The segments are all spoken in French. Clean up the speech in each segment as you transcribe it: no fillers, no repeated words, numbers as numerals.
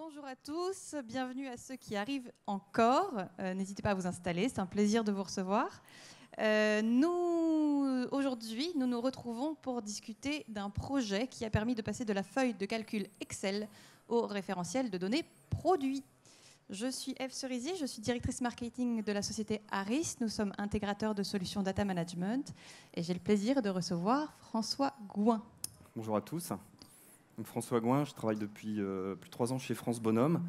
Bonjour à tous, bienvenue à ceux qui arrivent encore. N'hésitez pas à vous installer, c'est un plaisir de vous recevoir. Aujourd'hui, nous nous retrouvons pour discuter d'un projet qui a permis de passer de la feuille de calcul Excel au référentiel de données produits. Je suis Eve Cerisier, je suis directrice marketing de la société Aris. Nous sommes intégrateurs de solutions data management et j'ai le plaisir de recevoir François Gouin. Bonjour à tous. Donc François Gouin, je travaille depuis plus de 3 ans chez France Bonhomme.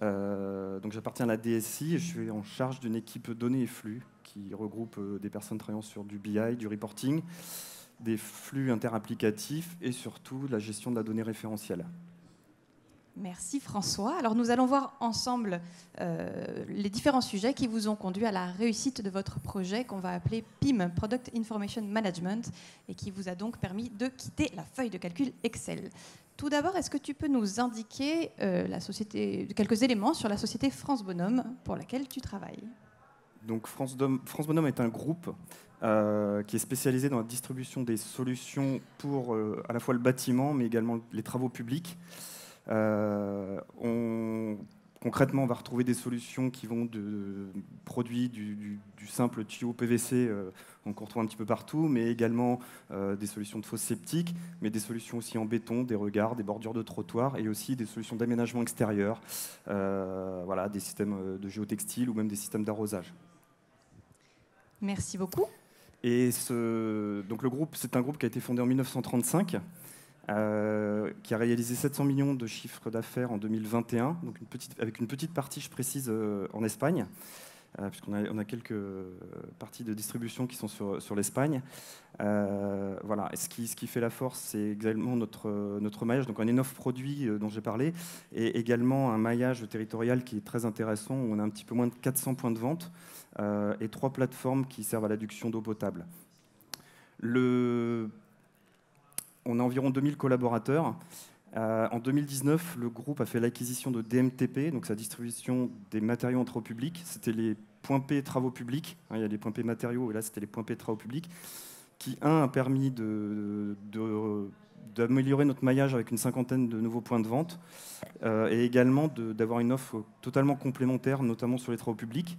Donc j'appartiens à la DSI et je suis en charge d'une équipe données et flux qui regroupe des personnes travaillant sur du BI, du reporting, des flux interapplicatifs et surtout la gestion de la donnée référentielle. Merci François. Alors nous allons voir ensemble les différents sujets qui vous ont conduit à la réussite de votre projet qu'on va appeler PIM, Product Information Management, et qui vous a donc permis de quitter la feuille de calcul Excel. Tout d'abord, est-ce que tu peux nous indiquer quelques éléments sur la société France Bonhomme pour laquelle tu travailles ? Donc France Bonhomme est un groupe qui est spécialisé dans la distribution des solutions pour à la fois le bâtiment mais également les travaux publics. Concrètement, on va retrouver des solutions qui vont de produits du simple tuyau PVC qu'on retrouve un petit peu partout, mais également des solutions de fosses septiques, mais des solutions aussi en béton, des regards, des bordures de trottoirs, et aussi des solutions d'aménagement extérieur, voilà, des systèmes de géotextile ou même des systèmes d'arrosage. Merci beaucoup. Et donc le groupe, c'est un groupe qui a été fondé en 1935. Qui a réalisé 700 millions de chiffres d'affaires en 2021, donc avec une petite partie, je précise, en Espagne, puisqu'on a quelques parties de distribution qui sont sur l'Espagne. Voilà. Et ce qui fait la force, c'est également notre maillage, donc un offre produit dont j'ai parlé, et également un maillage territorial qui est très intéressant, où on a un petit peu moins de 400 points de vente et 3 plateformes qui servent à l'adduction d'eau potable. On a environ 2000 collaborateurs. En 2019, le groupe a fait l'acquisition de DMTP, donc sa distribution des matériaux en travaux publics. C'était les points P travaux publics. Il y a les points P matériaux, et là, c'était les points P travaux publics, qui, a permis d'améliorer notre maillage avec une 50aine de nouveaux points de vente, et également d'avoir une offre totalement complémentaire, notamment sur les travaux publics.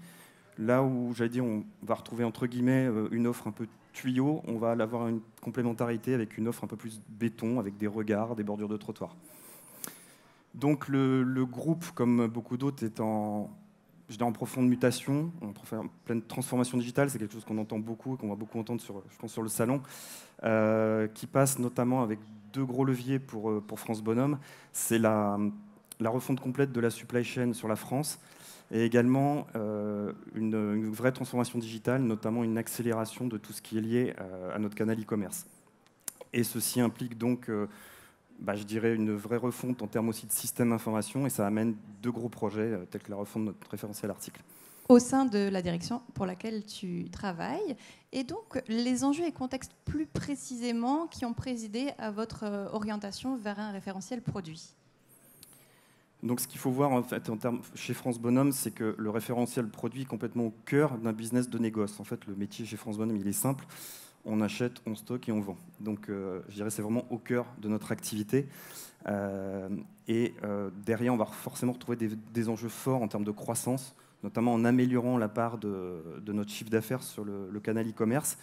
Là où, j'allais dire, on va retrouver entre guillemets une offre un peu tuyau, on va avoir une complémentarité avec une offre un peu plus béton, avec des regards, des bordures de trottoir. Donc le groupe, comme beaucoup d'autres, est en profonde mutation, en pleine transformation digitale. C'est quelque chose qu'on entend beaucoup, qu'on va beaucoup entendre je pense, sur le salon, qui passe notamment avec 2 gros leviers pour France Bonhomme. C'est la refonte complète de la supply chain sur la France, et également une vraie transformation digitale, notamment une accélération de tout ce qui est lié à notre canal e-commerce. Et ceci implique donc, je dirais, une vraie refonte en termes aussi de système d'information, et ça amène 2 gros projets, tels que la refonte de notre référentiel article. Au sein de la direction pour laquelle tu travailles, et donc les enjeux et contextes plus précisément qui ont présidé à votre orientation vers un référentiel produit. Donc ce qu'il faut voir en fait, chez France Bonhomme, c'est que le référentiel produit est complètement au cœur d'un business de négoce. En fait, le métier chez France Bonhomme, il est simple. On achète, on stocke et on vend. Donc je dirais c'est vraiment au cœur de notre activité. Derrière, on va forcément retrouver des enjeux forts en termes de croissance, notamment en améliorant la part de notre chiffre d'affaires sur le canal e-commerce.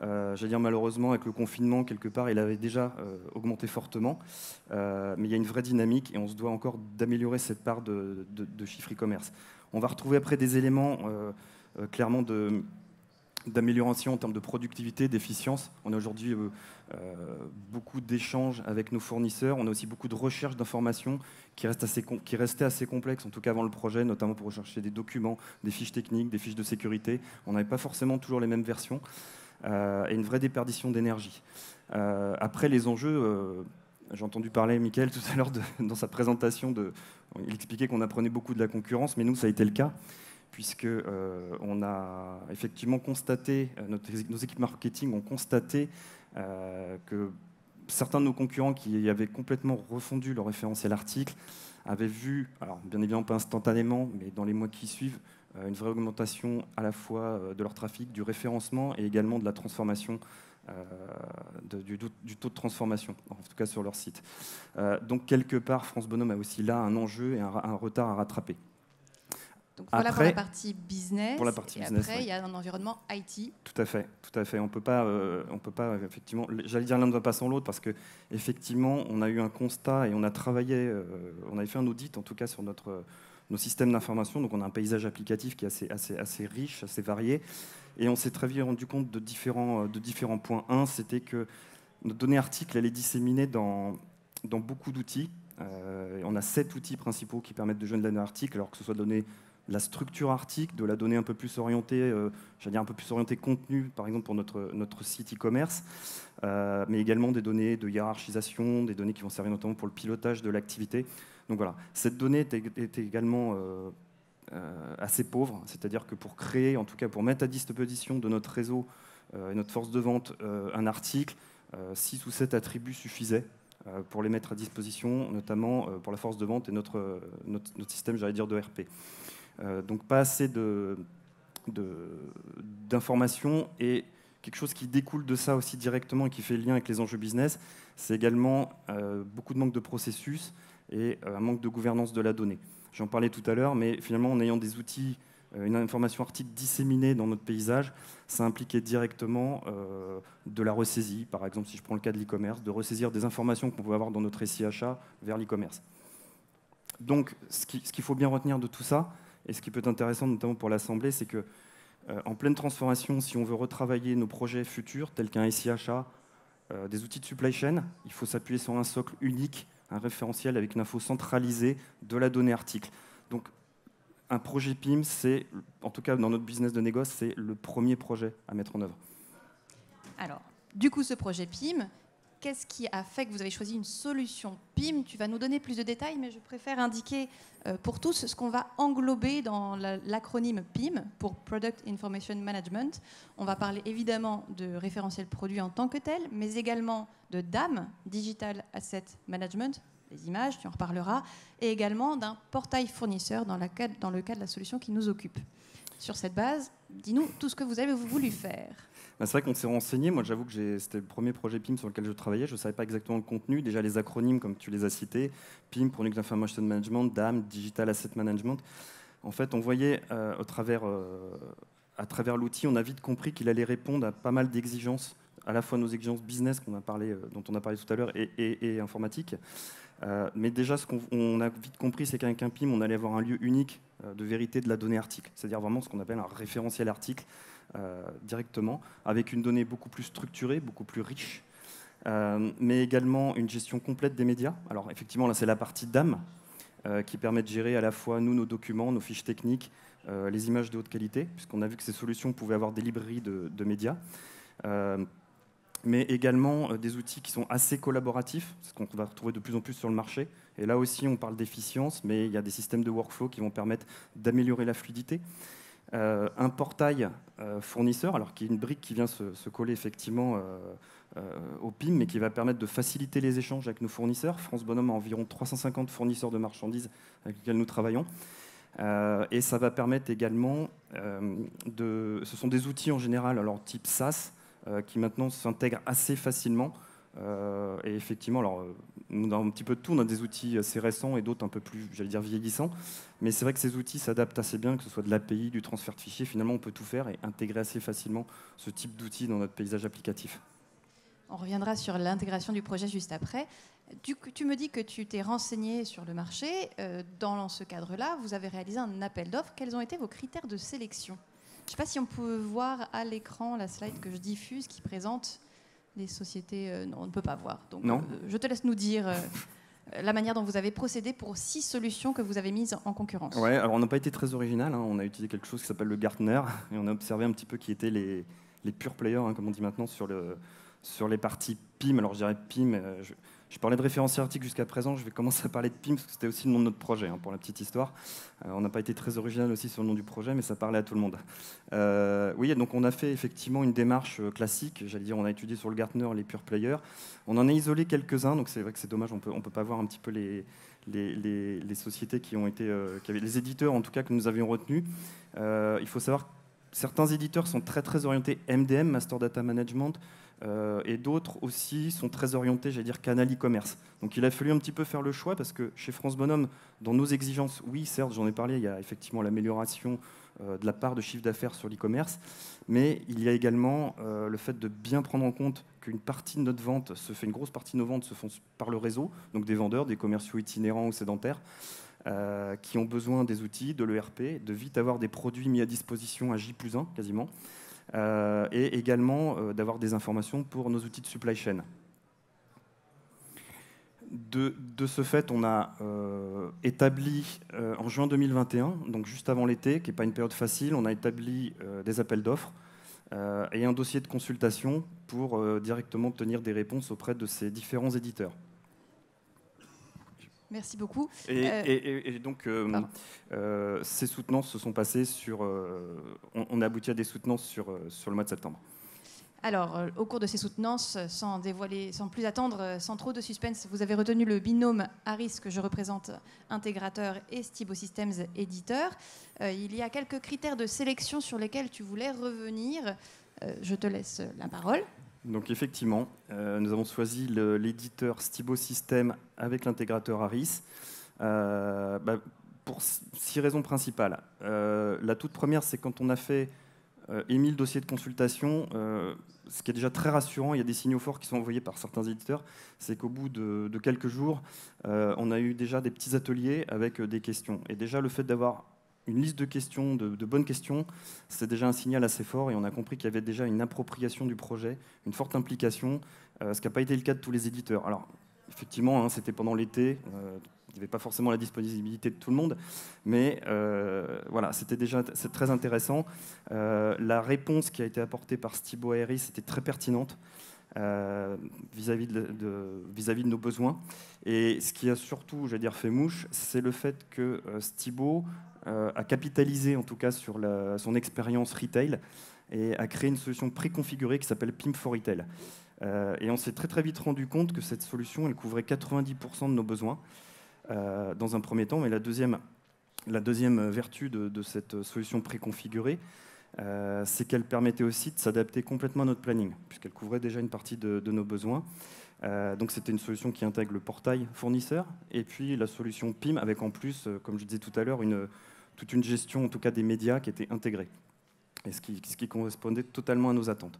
J'allais dire malheureusement avec le confinement quelque part il avait déjà augmenté fortement, mais il y a une vraie dynamique et on se doit encore d'améliorer cette part de chiffre e-commerce. On va retrouver après des éléments clairement d'amélioration en termes de productivité, d'efficience. On a aujourd'hui beaucoup d'échanges avec nos fournisseurs, on a aussi beaucoup de recherche d'informations qui restaient assez complexes, en tout cas avant le projet, notamment pour rechercher des documents, des fiches techniques, des fiches de sécurité. On n'avait pas forcément toujours les mêmes versions. Et une vraie déperdition d'énergie. Après, les enjeux, j'ai entendu parler Mickaël tout à l'heure dans sa présentation, il expliquait qu'on apprenait beaucoup de la concurrence, mais nous, ça a été le cas, puisque on a effectivement constaté, nos équipes marketing ont constaté que certains de nos concurrents qui avaient complètement refondu leur référentiel article avaient vu, alors bien évidemment pas instantanément, mais dans les mois qui suivent, une vraie augmentation à la fois de leur trafic, du référencement et également de la transformation du taux de transformation, en tout cas sur leur site. Donc quelque part, France Bonhomme a aussi là un enjeu et un retard à rattraper. Donc voilà pour la partie business. Pour la partie et business, après, oui. il y a un environnement IT. Tout à fait, tout à fait. On peut pas effectivement. J'allais dire l'un ne va pas sans l'autre parce que effectivement, on a eu un constat et on a travaillé, on avait fait un audit en tout cas sur nos systèmes d'information. Donc on a un paysage applicatif qui est assez riche, assez varié, et on s'est très vite rendu compte de différents points. Un, c'était que notre donnée article, elle est disséminée dans beaucoup d'outils. On a 7 outils principaux qui permettent de joindre la donnée article, alors que ce soit donner la structure article, de la donnée un peu plus orientée, un peu plus orientée contenu, par exemple pour notre site e-commerce, mais également des données de hiérarchisation, des données qui vont servir notamment pour le pilotage de l'activité. Donc voilà, cette donnée est également assez pauvre, c'est-à-dire que pour créer, en tout cas pour mettre à disposition de notre réseau et notre force de vente un article, 6 ou 7 attributs suffisaient pour les mettre à disposition, notamment pour la force de vente et notre système, j'allais dire, de RP. Donc pas assez d'informations, et quelque chose qui découle de ça aussi directement et qui fait le lien avec les enjeux business, c'est également beaucoup de manque de processus et un manque de gouvernance de la donnée. J'en parlais tout à l'heure, mais finalement en ayant des outils, une information article disséminée dans notre paysage, ça impliquait directement de la ressaisie, par exemple si je prends le cas de l'e-commerce, de ressaisir des informations qu'on pouvait avoir dans notre SI achat vers l'e-commerce. Donc ce qu'il faut bien retenir de tout ça, et ce qui peut être intéressant notamment pour l'Assemblée, c'est que en pleine transformation, si on veut retravailler nos projets futurs, tels qu'un SI achat, des outils de supply chain, il faut s'appuyer sur un socle unique, un référentiel avec une info centralisée de la donnée article. Donc un projet PIM, c'est, en tout cas dans notre business de négoce, c'est le premier projet à mettre en œuvre. Alors, du coup, ce projet PIM, qu'est-ce qui a fait que vous avez choisi une solution PIM? Tu vas nous donner plus de détails, mais je préfère indiquer pour tous ce qu'on va englober dans l'acronyme PIM pour Product Information Management. On va parler évidemment de référentiel produit en tant que tel, mais également de DAM, Digital Asset Management, les images, tu en reparleras, et également d'un portail fournisseur dans le cas de la solution qui nous occupe. Sur cette base, dis-nous tout ce que vous avez voulu faire. C'est vrai qu'on s'est renseigné. Moi, j'avoue que c'était le premier projet PIM sur lequel je travaillais. Je ne savais pas exactement le contenu. Déjà, les acronymes, comme tu les as cités, PIM, Product Information Management, DAM, Digital Asset Management. En fait, on voyait à travers l'outil, on a vite compris qu'il allait répondre à pas mal d'exigences, à la fois nos exigences business dont on a parlé tout à l'heure, et informatique. Mais déjà, ce qu'on a vite compris, c'est qu'avec un PIM, on allait avoir un lieu unique de vérité de la donnée article, c'est-à-dire vraiment ce qu'on appelle un référentiel article directement, avec une donnée beaucoup plus structurée, beaucoup plus riche, mais également une gestion complète des médias. Alors effectivement, là, c'est la partie DAM qui permet de gérer à la fois nos documents, nos fiches techniques, les images de haute qualité, puisqu'on a vu que ces solutions pouvaient avoir des librairies de médias. Mais également des outils qui sont assez collaboratifs, ce qu'on va retrouver de plus en plus sur le marché. Et là aussi, on parle d'efficience, mais il y a des systèmes de workflow qui vont permettre d'améliorer la fluidité. Un portail fournisseur, alors qui est une brique qui vient se coller effectivement au PIM, mais qui va permettre de faciliter les échanges avec nos fournisseurs. France Bonhomme a environ 350 fournisseurs de marchandises avec lesquels nous travaillons. Et ça va permettre également ce sont des outils en général, alors type SaaS, qui maintenant s'intègrent assez facilement. Et effectivement, alors, on a un petit peu de tout. On a des outils assez récents et d'autres un peu plus, j'allais dire, vieillissants. Mais c'est vrai que ces outils s'adaptent assez bien, que ce soit de l'API, du transfert de fichiers. Finalement, on peut tout faire et intégrer assez facilement ce type d'outils dans notre paysage applicatif. On reviendra sur l'intégration du projet juste après. Tu me dis que tu t'es renseigné sur le marché. Dans ce cadre-là, vous avez réalisé un appel d'offres. Quels ont été vos critères de sélection ? Je ne sais pas si on peut voir à l'écran la slide que je diffuse qui présente les sociétés. Non, on ne peut pas voir. Donc, non. Je te laisse nous dire la manière dont vous avez procédé pour 6 solutions que vous avez mises en concurrence. Ouais, alors on n'a pas été très original. On a utilisé quelque chose qui s'appelle le Gartner et on a observé un petit peu qui étaient les pure players, comme on dit maintenant, sur les parties PIM. Alors je dirais PIM. Je parlais de référentiel article jusqu'à présent, je vais commencer à parler de PIM parce que c'était aussi le nom de notre projet, pour la petite histoire. On n'a pas été très original aussi sur le nom du projet, mais ça parlait à tout le monde. Oui, donc on a fait effectivement une démarche classique, j'allais dire, on a étudié sur le Gartner les pure players. On en a isolé quelques-uns, donc c'est vrai que c'est dommage, on peut pas voir un petit peu les sociétés qui ont été, les éditeurs en tout cas que nous avions retenus. Il faut savoir certains éditeurs sont très orientés MDM, Master Data Management, et d'autres aussi sont très orientés, j'allais dire, canal e-commerce. Donc il a fallu un petit peu faire le choix, parce que chez France Bonhomme, dans nos exigences, oui, certes, j'en ai parlé, il y a effectivement l'amélioration de la part de chiffre d'affaires sur l'e-commerce, mais il y a également le fait de bien prendre en compte qu'une partie de notre vente une grosse partie de nos ventes se font par le réseau, donc des vendeurs, des commerciaux itinérants ou sédentaires, qui ont besoin des outils, de l'ERP, de vite avoir des produits mis à disposition à J+1 quasiment, et également d'avoir des informations pour nos outils de supply chain. De ce fait, on a établi en juin 2021, donc juste avant l'été, qui n'est pas une période facile, on a établi des appels d'offres et un dossier de consultation pour directement obtenir des réponses auprès de ces différents éditeurs. Merci beaucoup. Et donc, ces soutenances se sont passées sur... on a abouti à des soutenances sur le mois de septembre. Alors, au cours de ces soutenances, sans dévoiler, sans plus attendre, sans trop de suspense, vous avez retenu le binôme Harris, que je représente, intégrateur, et Stibo Systems, éditeur. Il y a quelques critères de sélection sur lesquels tu voulais revenir. Je te laisse la parole. Donc effectivement, nous avons choisi l'éditeur Stibo Systems avec l'intégrateur Harris pour 6 raisons principales. La toute première, c'est quand on a émis le dossier de consultation, ce qui est déjà très rassurant, il y a des signaux forts qui sont envoyés par certains éditeurs, c'est qu'au bout de quelques jours, on a eu déjà des petits ateliers avec des questions. Et déjà, le fait d'avoir une liste de questions, de bonnes questions, c'est déjà un signal assez fort, et on a compris qu'il y avait déjà une appropriation du projet, une forte implication, ce qui n'a pas été le cas de tous les éditeurs. Alors, effectivement, c'était pendant l'été, il n'y avait pas forcément la disponibilité de tout le monde, mais voilà, c'est très intéressant. La réponse qui a été apportée par Stibo et Harris était très pertinente vis-à-vis de nos besoins. Et ce qui a surtout, j'allais dire, fait mouche, c'est le fait que Stibo a capitalisé en tout cas sur son expérience retail et a créé une solution préconfigurée qui s'appelle PIM for Retail. Et on s'est très vite rendu compte que cette solution, elle couvrait 90% de nos besoins dans un premier temps. Mais la deuxième vertu de cette solution préconfigurée, c'est qu'elle permettait aussi de s'adapter complètement à notre planning, puisqu'elle couvrait déjà une partie de nos besoins. Donc c'était une solution qui intègre le portail fournisseur, et puis la solution PIM, avec en plus, comme je disais tout à l'heure, toute une gestion en tout cas des médias qui était intégrée, et ce qui correspondait totalement à nos attentes.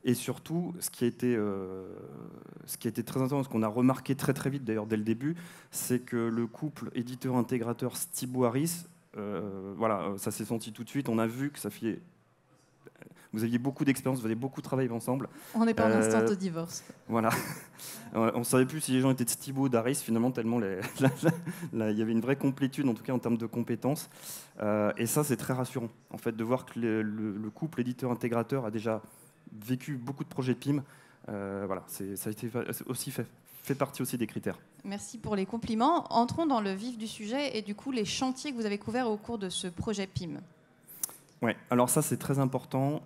Et surtout, ce qui a été très intéressant, ce qu'on a remarqué très vite d'ailleurs dès le début, c'est que le couple éditeur-intégrateur Stibo-Harris, voilà, ça s'est senti tout de suite. On a vu que vous aviez beaucoup d'expérience, vous aviez beaucoup travaillé ensemble. On n'est pas en instant de divorce. Voilà. On ne savait plus si les gens étaient de Stibo ou d'Harris, finalement, tellement il y avait une vraie complétude, en tout cas en termes de compétences. Et ça, c'est très rassurant, en fait, de voir que le couple éditeur-intégrateur a déjà vécu beaucoup de projets de PIM. Voilà, ça a été aussi fait partie aussi des critères. Merci pour les compliments. Entrons dans le vif du sujet et du coup les chantiers que vous avez couverts au cours de ce projet PIM. Ouais, alors ça c'est très important.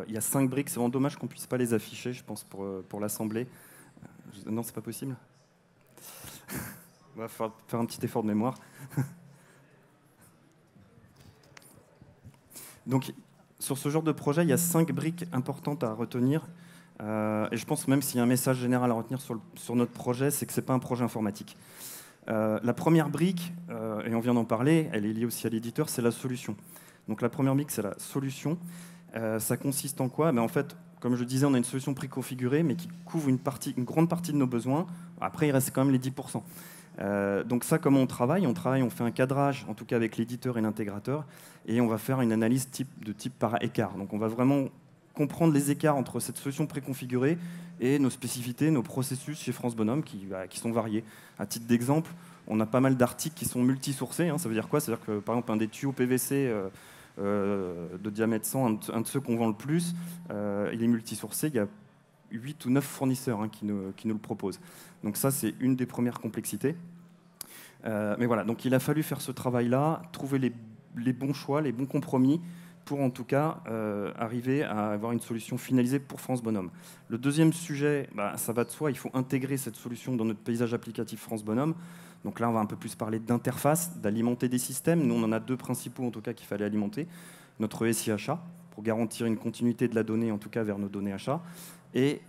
Il y a 5 briques, c'est vraiment dommage qu'on ne puisse pas les afficher, je pense, pour l'Assemblée. Non, c'est pas possible. On va faire un petit effort de mémoire. Donc, sur ce genre de projet, il y a 5 briques importantes à retenir. Et je pense, même s'il y a un message général à retenir sur notre projet, c'est que ce n'est pas un projet informatique. La première brique, et on vient d'en parler, elle est liée aussi à l'éditeur, c'est la solution. Donc la première brique, c'est la solution. Ça consiste en quoi? En fait, comme je disais, on a une solution préconfigurée, mais qui couvre une grande partie de nos besoins. Après, il reste quand même les 10%. Donc ça, comment on travaille, on fait un cadrage, en tout cas avec l'éditeur et l'intégrateur, et on va faire une analyse de type par écart. Donc on va vraiment comprendre les écarts entre cette solution préconfigurée et nos spécificités, nos processus chez France Bonhomme qui sont variés. À titre d'exemple, on a pas mal d'articles qui sont multisourcés. Ça veut dire quoi? C'est-à-dire que par exemple un des tuyaux PVC de diamètre 100, un de ceux qu'on vend le plus, il est multisourcé. Il y a 8 ou 9 fournisseurs qui nous le proposent. Donc ça, c'est une des premières complexités. Mais voilà, donc il a fallu faire ce travail-là, trouver les bons choix, les bons compromis pour en tout cas arriver à avoir une solution finalisée pour France Bonhomme. Le deuxième sujet, ça va de soi, il faut intégrer cette solution dans notre paysage applicatif France Bonhomme. Donc là, on va un peu plus parler d'interface, d'alimenter des systèmes. Nous, on en a 2 principaux en tout cas qu'il fallait alimenter. Notre SI achat, pour garantir une continuité de la donnée, en tout cas vers nos données achats. Et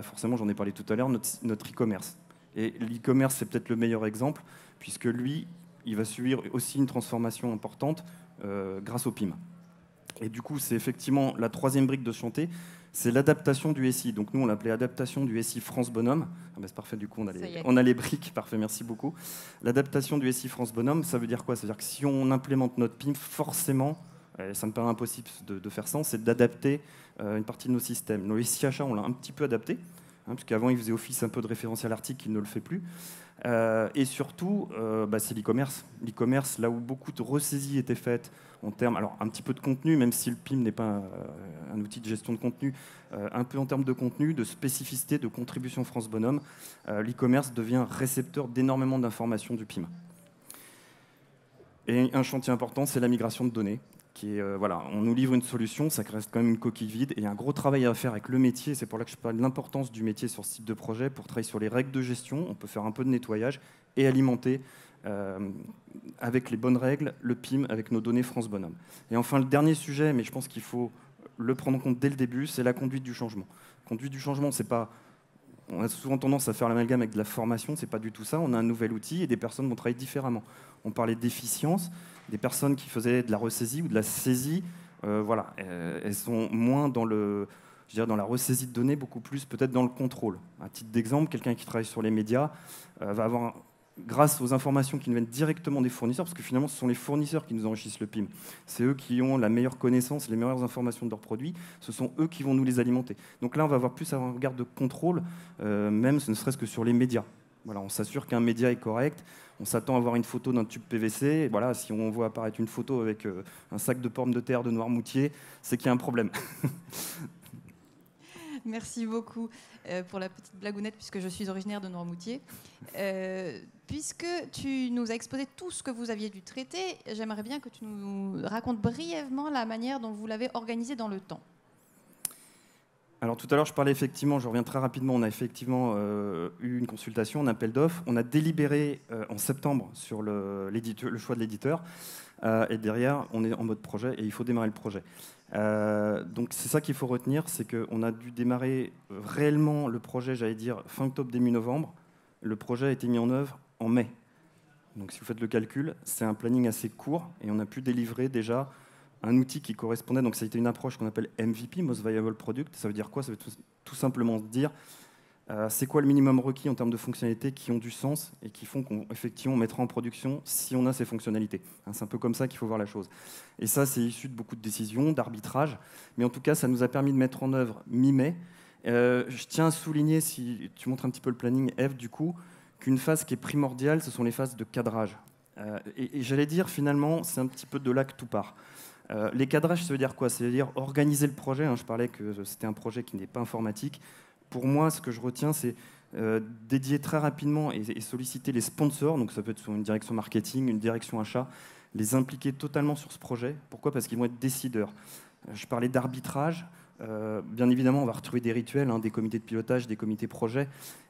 forcément, j'en ai parlé tout à l'heure, notre e-commerce. Et l'e-commerce, c'est peut-être le meilleur exemple, puisque lui, il va subir aussi une transformation importante grâce au PIM. Et du coup, c'est effectivement la troisième brique de ce chantier, c'est l'adaptation du SI. Donc nous, on l'appelait adaptation du SI France Bonhomme. Ah ben c'est parfait, du coup, on a les briques. Parfait, merci beaucoup. L'adaptation du SI France Bonhomme, ça veut dire quoi? Ça veut dire que si on implémente notre PIM, forcément, ça me paraît impossible de faire ça, c'est d'adapter une partie de nos systèmes. Nos SI achats, on l'a un petit peu adapté, puisqu'avant, il faisait office un peu de référentiel article, il ne le fait plus. Et surtout, c'est l'e-commerce. L'e-commerce, là où beaucoup de ressaisies étaient faites en termes, alors un petit peu de contenu, même si le PIM n'est pas un outil de gestion de contenu, un peu en termes de contenu, de spécificité, de contribution France Bonhomme, l'e-commerce devient récepteur d'énormément d'informations du PIM. Et un chantier important, c'est la migration de données. On nous livre une solution, ça reste quand même une coquille vide, et il y a un gros travail à faire avec le métier. C'est pour là que je parle de l'importance du métier sur ce type de projet, pour travailler sur les règles de gestion. On peut faire un peu de nettoyage et alimenter avec les bonnes règles le PIM avec nos données France Bonhomme. Et enfin, le dernier sujet, mais je pense qu'il faut le prendre en compte dès le début, c'est la conduite du changement. Conduite du changement, c'est pas... On a souvent tendance à faire l'amalgame avec de la formation, c'est pas du tout ça. On a un nouvel outil et des personnes vont travailler différemment. On parlait d'efficience, des personnes qui faisaient de la ressaisie ou de la saisie, elles sont moins dans dans la ressaisie de données, beaucoup plus peut-être dans le contrôle. À titre d'exemple, quelqu'un qui travaille sur les médias va avoir, grâce aux informations qui nous viennent directement des fournisseurs, parce que finalement ce sont les fournisseurs qui nous enrichissent le PIM, c'est eux qui ont la meilleure connaissance, les meilleures informations de leurs produits, ce sont eux qui vont nous les alimenter. Donc là on va avoir plus un regard de contrôle, même ne serait-ce que sur les médias. Voilà, on s'assure qu'un média est correct, on s'attend à voir une photo d'un tube PVC, et voilà, si on voit apparaître une photo avec un sac de pommes de terre de Noirmoutier, c'est qu'il y a un problème. Merci beaucoup pour la petite blagounette, puisque je suis originaire de Noirmoutier. Puisque tu nous as exposé tout ce que vous aviez dû traiter, j'aimerais bien que tu nous racontes brièvement la manière dont vous l'avez organisé dans le temps. Alors tout à l'heure, je parlais effectivement, je reviens très rapidement, on a effectivement eu une consultation, un appel d'offres. On a délibéré en septembre sur le choix de l'éditeur. Et derrière, on est en mode projet et il faut démarrer le projet. Donc c'est ça qu'il faut retenir, c'est qu'on a dû démarrer réellement le projet, j'allais dire, fin octobre, début novembre. Le projet a été mis en œuvre en mai. Donc si vous faites le calcul, c'est un planning assez court et on a pu délivrer déjà un outil qui correspondait, donc ça a été une approche qu'on appelle MVP, Most Viable Product. Ça veut dire quoi? Ça veut tout simplement dire c'est quoi le minimum requis en termes de fonctionnalités qui ont du sens et qui font qu'effectivement on mettra en production si on a ces fonctionnalités. C'est un peu comme ça qu'il faut voir la chose. Et ça, c'est issu de beaucoup de décisions, d'arbitrage, mais en tout cas, ça nous a permis de mettre en œuvre mi-mai. Je tiens à souligner, si tu montres un petit peu le planning, Eve, du coup, qu'une phase qui est primordiale, ce sont les phases de cadrage. Et j'allais dire, finalement, c'est un petit peu de là que tout part. Les cadrages, ça veut dire quoi? Ça veut dire organiser le projet. Je parlais que c'était un projet qui n'est pas informatique. Pour moi, ce que je retiens, c'est dédier très rapidement et solliciter les sponsors. Donc ça peut être sur une direction marketing, une direction achat, les impliquer totalement sur ce projet. Pourquoi? Parce qu'ils vont être décideurs. Je parlais d'arbitrage. Bien évidemment, on va retrouver des rituels, des comités de pilotage, des comités projets.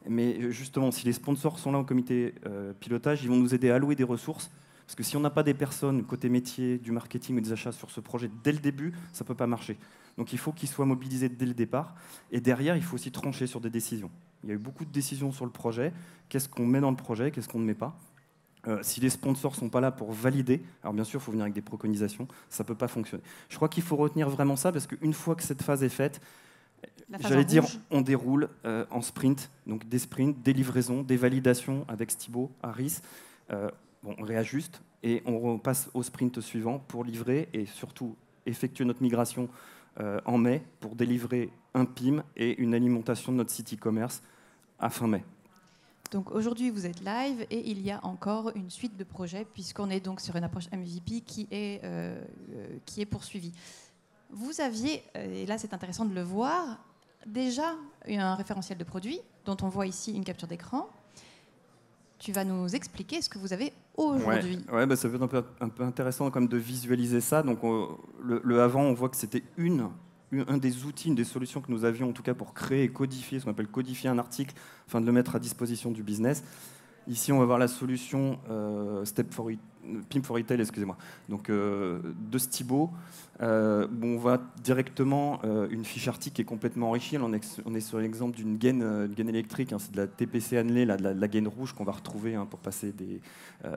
Mais justement, si les sponsors sont là au comité pilotage, ils vont nous aider à allouer des ressources. Parce que si on n'a pas des personnes côté métier, du marketing ou des achats sur ce projet dès le début, ça ne peut pas marcher. Donc il faut qu'ils soient mobilisés dès le départ. Et derrière, il faut aussi trancher sur des décisions. Il y a eu beaucoup de décisions sur le projet. Qu'est-ce qu'on met dans le projet? Qu'est-ce qu'on ne met pas? Si les sponsors ne sont pas là pour valider, alors bien sûr, il faut venir avec des préconisations, ça ne peut pas fonctionner. Je crois qu'il faut retenir vraiment ça, parce qu'une fois que cette phase est faite, j'allais dire, on déroule en sprint, donc des sprints, des livraisons, des validations avec Stibo, Harris. On réajuste et on passe au sprint suivant pour livrer et surtout effectuer notre migration en mai pour délivrer un PIM et une alimentation de notre site e-commerce à fin mai. Donc aujourd'hui, vous êtes live et il y a encore une suite de projets puisqu'on est donc sur une approche MVP qui est poursuivie. Vous aviez, et là c'est intéressant de le voir, déjà un référentiel de produit dont on voit ici une capture d'écran. Tu vas nous expliquer ce que vous avez aujourd'hui. Ouais, ça peut être un peu intéressant comme de visualiser ça. Donc le avant, on voit que c'était un des outils, une des solutions que nous avions en tout cas pour créer et codifier, ce qu'on appelle codifier un article, afin de le mettre à disposition du business. Ici, on va voir la solution Step for PIM for Retail, excusez-moi. Donc de Stibo, on voit directement une fiche article qui est complètement enrichie. On est sur l'exemple d'une gaine électrique, hein, c'est de la TPC annelée, de la gaine rouge qu'on va retrouver pour passer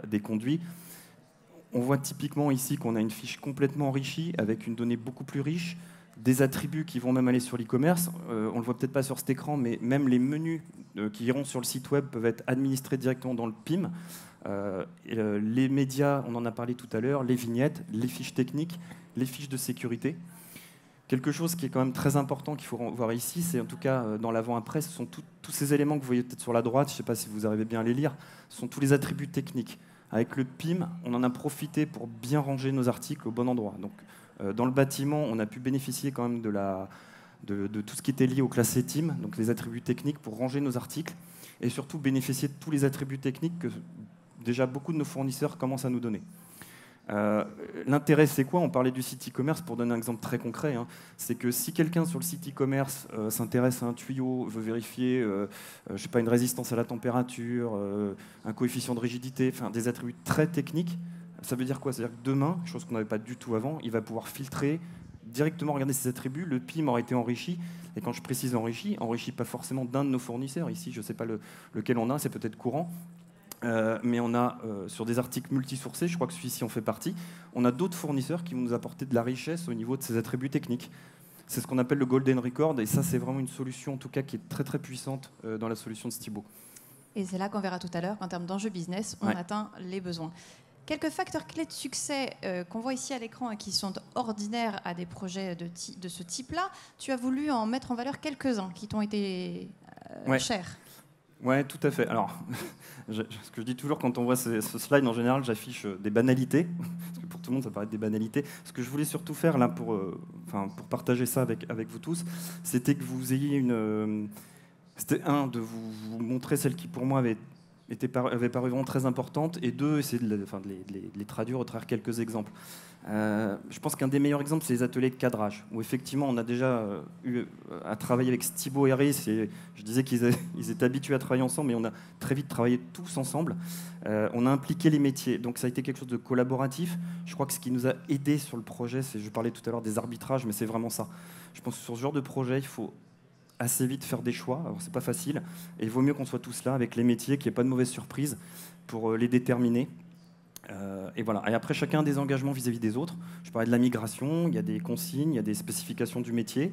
des conduits. On voit typiquement ici qu'on a une fiche complètement enrichie avec une donnée beaucoup plus riche, des attributs qui vont même aller sur l'e-commerce. On ne le voit peut-être pas sur cet écran, mais même les menus qui iront sur le site web peuvent être administrés directement dans le PIM. Les médias, on en a parlé tout à l'heure, les vignettes, les fiches techniques, les fiches de sécurité. Quelque chose qui est quand même très important qu'il faut voir ici, c'est en tout cas dans l'avant-après, ce sont tous ces éléments que vous voyez peut-être sur la droite, je ne sais pas si vous arrivez bien à les lire, ce sont tous les attributs techniques. Avec le PIM, on en a profité pour bien ranger nos articles au bon endroit. Donc, dans le bâtiment, on a pu bénéficier quand même de tout ce qui était lié aux classes ETIM, donc les attributs techniques pour ranger nos articles, et surtout bénéficier de tous les attributs techniques que déjà beaucoup de nos fournisseurs commencent à nous donner. L'intérêt, c'est quoi? On parlait du site e-commerce pour donner un exemple très concret. Hein. C'est que si quelqu'un sur le site e-commerce s'intéresse à un tuyau, veut vérifier je sais pas, une résistance à la température, un coefficient de rigidité, enfin des attributs très techniques, ça veut dire quoi? C'est-à-dire que demain, chose qu'on n'avait pas du tout avant, il va pouvoir filtrer, directement regarder ses attributs, le PIM aura été enrichi, et quand je précise enrichi pas forcément d'un de nos fournisseurs. Ici, je ne sais pas lequel on a, c'est peut-être courant. Mais on a sur des articles multisourcés, je crois que celui-ci en fait partie, on a d'autres fournisseurs qui vont nous apporter de la richesse au niveau de ces attributs techniques. C'est ce qu'on appelle le Golden Record, et ça c'est vraiment une solution en tout cas qui est très très puissante dans la solution de Stibo. Et c'est là qu'on verra tout à l'heure qu'en termes d'enjeux business, on atteint les besoins. Quelques facteurs clés de succès qu'on voit ici à l'écran et qui sont ordinaires à des projets de ce type-là, tu as voulu en mettre en valeur quelques-uns qui t'ont été chers. Oui, tout à fait. Alors, ce que je dis toujours quand on voit ce slide, en général, j'affiche des banalités, parce que pour tout le monde, ça paraît être des banalités. Ce que je voulais surtout faire, là, pour partager ça avec vous tous, c'était que vous ayez c'était de vous montrer celles qui, pour moi, avaient paru vraiment très importantes, et deux, essayer de les traduire au travers quelques exemples. Je pense qu'un des meilleurs exemples, c'est les ateliers de cadrage, où effectivement on a déjà eu à travailler avec Stibo et Harris, et je disais qu'ils étaient habitués à travailler ensemble, mais on a très vite travaillé tous ensemble. On a impliqué les métiers, donc ça a été quelque chose de collaboratif. Je crois que ce qui nous a aidé sur le projet, je parlais tout à l'heure des arbitrages, mais c'est vraiment ça. Je pense que sur ce genre de projet, il faut assez vite faire des choix. Alors c'est pas facile, et il vaut mieux qu'on soit tous là avec les métiers, qu'il n'y ait pas de mauvaises surprises pour les déterminer. Et voilà. Et après, chacun a des engagements vis-à-vis des autres. Je parlais de la migration, il y a des consignes, il y a des spécifications du métier.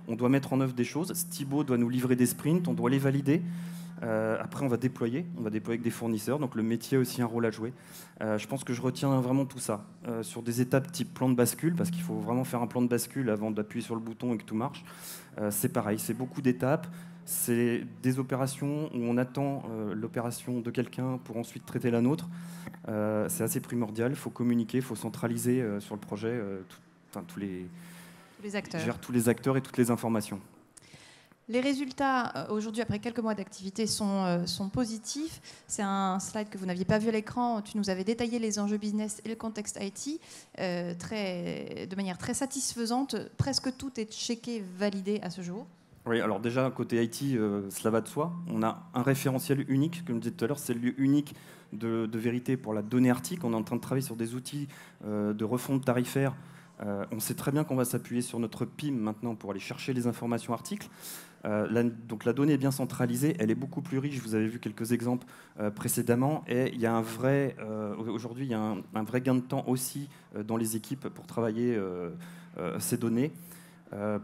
On doit mettre en œuvre des choses. Stibo doit nous livrer des sprints, on doit les valider. Après, on va déployer avec des fournisseurs. Donc le métier a aussi un rôle à jouer. Je pense que je retiens vraiment tout ça sur des étapes type plan de bascule, parce qu'il faut vraiment faire un plan de bascule avant d'appuyer sur le bouton et que tout marche. C'est pareil, c'est beaucoup d'étapes. C'est des opérations où on attend l'opération de quelqu'un pour ensuite traiter la nôtre. C'est assez primordial. Il faut communiquer, il faut centraliser sur le projet tous les acteurs et toutes les informations. Les résultats, aujourd'hui, après quelques mois d'activité, sont positifs. C'est un slide que vous n'aviez pas vu à l'écran. Tu nous avais détaillé les enjeux business et le contexte IT de manière très satisfaisante. Presque tout est checké, validé à ce jour. Oui, alors déjà, côté IT, cela va de soi. On a un référentiel unique, comme je disais tout à l'heure, c'est le lieu unique de vérité pour la donnée article. On est en train de travailler sur des outils de refonte tarifaire. On sait très bien qu'on va s'appuyer sur notre PIM maintenant pour aller chercher les informations articles. Donc la donnée est bien centralisée, elle est beaucoup plus riche. Vous avez vu quelques exemples précédemment, et il y a aujourd'hui, il y a un vrai gain de temps aussi dans les équipes pour travailler ces données.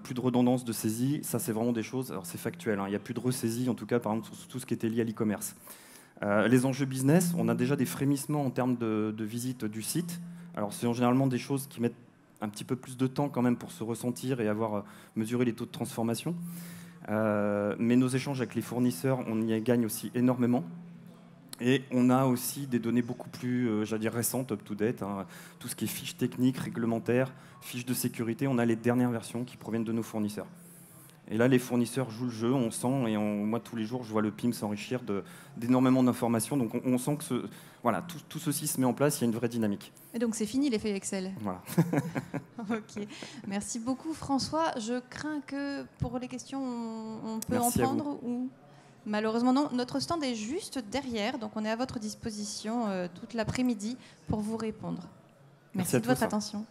Plus de redondance de saisie, ça c'est vraiment des choses, alors c'est factuel, hein, il n'y a plus de ressaisie, en tout cas par exemple sur tout ce qui était lié à l'e-commerce. Les enjeux business, on a déjà des frémissements en termes de visite du site. Alors c'est généralement des choses qui mettent un petit peu plus de temps quand même pour se ressentir et avoir mesuré les taux de transformation. Mais nos échanges avec les fournisseurs, on y gagne aussi énormément. Et on a aussi des données beaucoup plus, récentes, up-to-date, hein, tout ce qui est fiches techniques, réglementaires, fiches de sécurité. On a les dernières versions qui proviennent de nos fournisseurs. Et là, les fournisseurs jouent le jeu, on sent, et moi, tous les jours, je vois le PIM s'enrichir d'énormément d'informations. Donc, on sent que tout ceci se met en place, il y a une vraie dynamique. Et donc, c'est fini l'effet Excel. Voilà. Ok. Merci beaucoup, François. Je crains que pour les questions, on peut Merci en prendre ou... Malheureusement, non. Notre stand est juste derrière, donc on est à votre disposition toute l'après-midi pour vous répondre. Merci de votre attention.